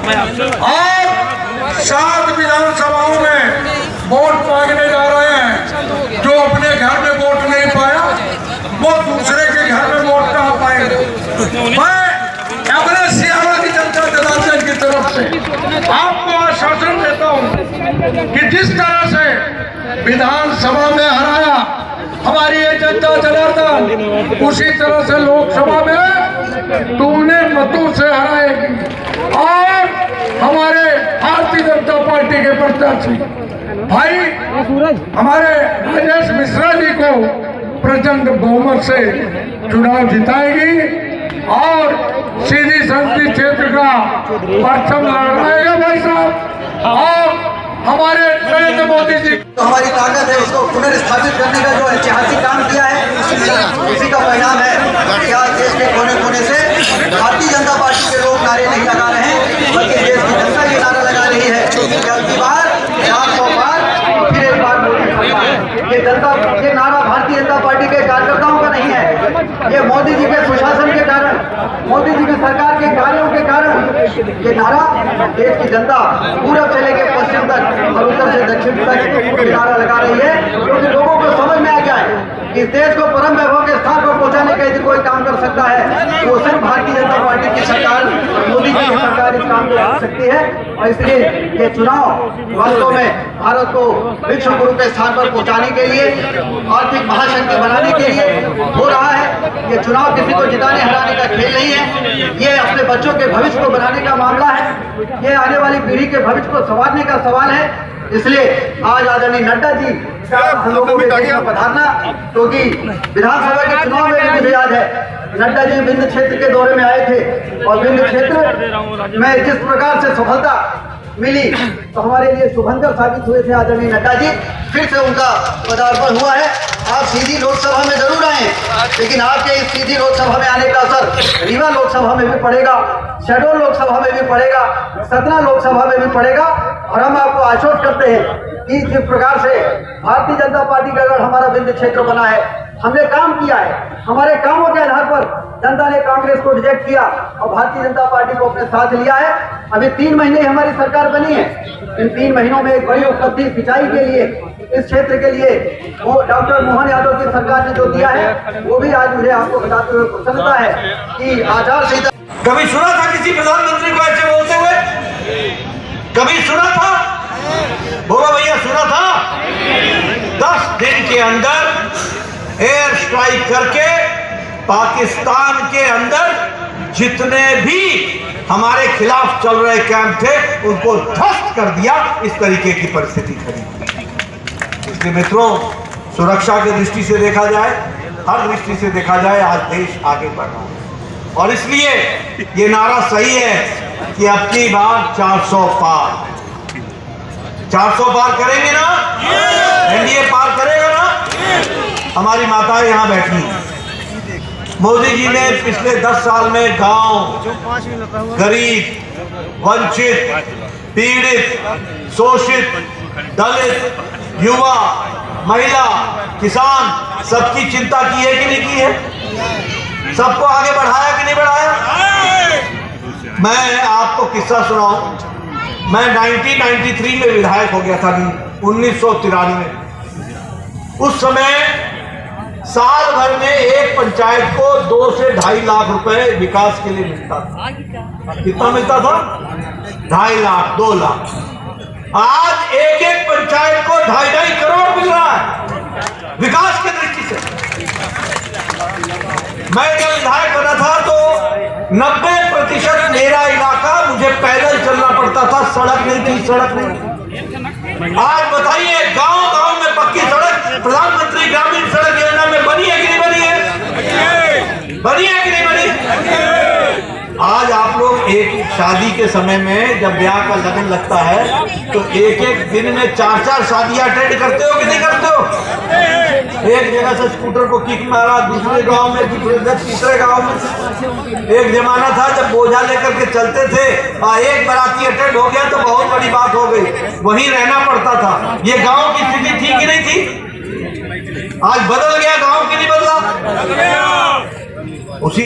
और 7 विधानसभाओं में वोट मांगने जा रहे हैं। जो अपने घर में वोट नहीं पाया वो दूसरे के घर में वोट कहाँ पाएगा। मैं अपने सियारा की जनता जनार्दन की तरफ से आपको आश्वासन देता हूँ कि जिस तरह से विधानसभा में हराया हमारी ये जनता जनार्दन, उसी तरह से लोकसभा में तुमने मतों से हराएगी। और हमारे भारतीय जनता पार्टी के प्रत्याशी भाई हमारे राजेश मिश्रा जी को प्रचंड बहुमत से चुनाव जिताएगी और सीधी संसदीय क्षेत्र का परचम लहराएगा भाई साहब। और हमारे नरेंद्र मोदी जी तो हमारी ताकत है, उसको पुनर्स्थापित करने का जो ऐतिहासिक काम किया है उसी का परिणाम है कि आज देश के कोने कोने से भारतीय जनता पार्टी के लोग नारे नहीं लगा रहे हैं, बल्कि देश की जनता ये नारा लगा रही है कि अब की बार 400 पार और फिर एक बार मोदी सरकार। ये नारा भारतीय जनता पार्टी के कार्यकर्ताओं का नहीं है, ये मोदी जी के सुशासन के कारण, मोदी जी की सरकार के कार्यों के कारण ये नारा देश की जनता पूरब से लेकर पश्चिम तक और उत्तर से दक्षिण तक नारा लगा रही है, क्योंकि लोगों को समझ में आ गया है कि इस देश को परम वैभव के स्थान पर पहुंचाने का यदि कोई काम कर सकता है वो सिर्फ भारतीय जनता पार्टी की सरकार, मोदी जी की सरकार इस काम को कर सकती है। और इसलिए ये चुनाव वास्तव में भारत को विश्व गुरु के स्थान पर पहुंचाने के लिए, आर्थिक महाशक्ति बनाने के लिए हो रहा है। ये चुनाव किसी को जिताने हराने का खेल नहीं है, ये अपने बच्चों के भविष्य को बनाने का मामला है, ये आने वाली पीढ़ी के भविष्य को संवारने का सवाल है। इसलिए आज आदरणीय नड्डा जी का हम लोगों के देश में पधारना, क्योंकि विधानसभा के चुनाव में मुझे याद है नड्डा जी विंध्य क्षेत्र के दौरे में आए थे और विंध्य क्षेत्र में जिस प्रकार से सफलता मिली तो हमारे लिए शुभंकर साबित हुए थे आदरणीय नड्डा जी। फिर से उनका पदार्पण हुआ है। आप सीधी लोकसभा में जरूर आए, लेकिन आपके इस सीधी लोकसभा में आने का असर रीवा लोकसभा में भी पड़ेगा, शहडोल लोकसभा में भी पड़ेगा, सतना लोकसभा में भी पड़ेगा। और हम आपको आश्वस्त करते हैं कि जिस प्रकार से भारतीय जनता पार्टी का अगर हमारा विंध्य क्षेत्र बना है, हमने काम किया है, हमारे कामों के आधार पर जनता ने कांग्रेस को रिजेक्ट किया और भारतीय जनता पार्टी को अपने साथ लिया है। अभी 3 महीने हमारी सरकार बनी है, इन 3 महीनों में एक बड़ी उपलब्धि सिंचाई के लिए इस क्षेत्र के लिए वो डॉक्टर मोहन यादव की सरकार ने जो दिया है वो भी आज मुझे आपको बताते हुए प्रसन्नता है कि आचार संहिता। कभी सुना था किसी प्रधानमंत्री को ऐसे बोलते हुए? कभी सुना था? बोला भैया सुना था? 10 दिन के अंदर एयर स्ट्राइक करके पाकिस्तान के अंदर जितने भी हमारे खिलाफ चल रहे कैंप थे उनको ध्वस्त कर दिया। इस तरीके की परिस्थिति खड़ी। इसलिए मित्रों, सुरक्षा की दृष्टि से देखा जाए, हर दृष्टि से देखा जाए, आज देश आगे बढ़ रहा है और इसलिए ये नारा सही है कि अब की बार 400 पार। 400 पार करेंगे ना? एनडीए पार करेगा ना? हमारी माताएं यहाँ बैठी हैं। मोदी जी ने पिछले 10 साल में गांव, गरीब, वंचित, पीड़ित, शोषित, दलित, युवा, महिला, किसान सबकी चिंता की है कि नहीं की है? सबको आगे बढ़ाया कि नहीं बढ़ाया? मैं आपको किस्सा सुनाऊं। मैं 1993 में विधायक हो गया था, 1993। उस समय साल भर में एक पंचायत को 2 से 2.5 लाख रुपए विकास के लिए मिलता था। कितना मिलता था? 2.5 लाख, 2 लाख। आज एक पंचायत को 2.5 करोड़ मिल रहा है विकास की दृष्टि से। मैं जब विधायक बना था तो 90% मेरा इलाका मुझे पैदल चलना पड़ता था, सड़क नहीं थी, सड़क नहीं। आज बताइए गांव-गांव में पक्की सड़क प्रधानमंत्री ग्रामीण सड़क योजना में बनी है कि नहीं बनी है? बनी है कि नहीं बनी? आज आप लोग एक शादी के समय में जब ब्याह का लगन लगता है तो एक दिन में 4 शादियां अटेंड करते हो कि नहीं करते हो? एक जगह से स्कूटर को किक मारा, दूसरे गांव में, तीसरे गांव में। एक जमाना था जब बोझा लेकर के चलते थे, एक बाराती अटेंड हो गया तो बहुत बड़ी बात हो गई, वहीं रहना पड़ता था। ये गांव की स्थिति थी कि नहीं थी? आज बदल गया गांव की नहीं बदला?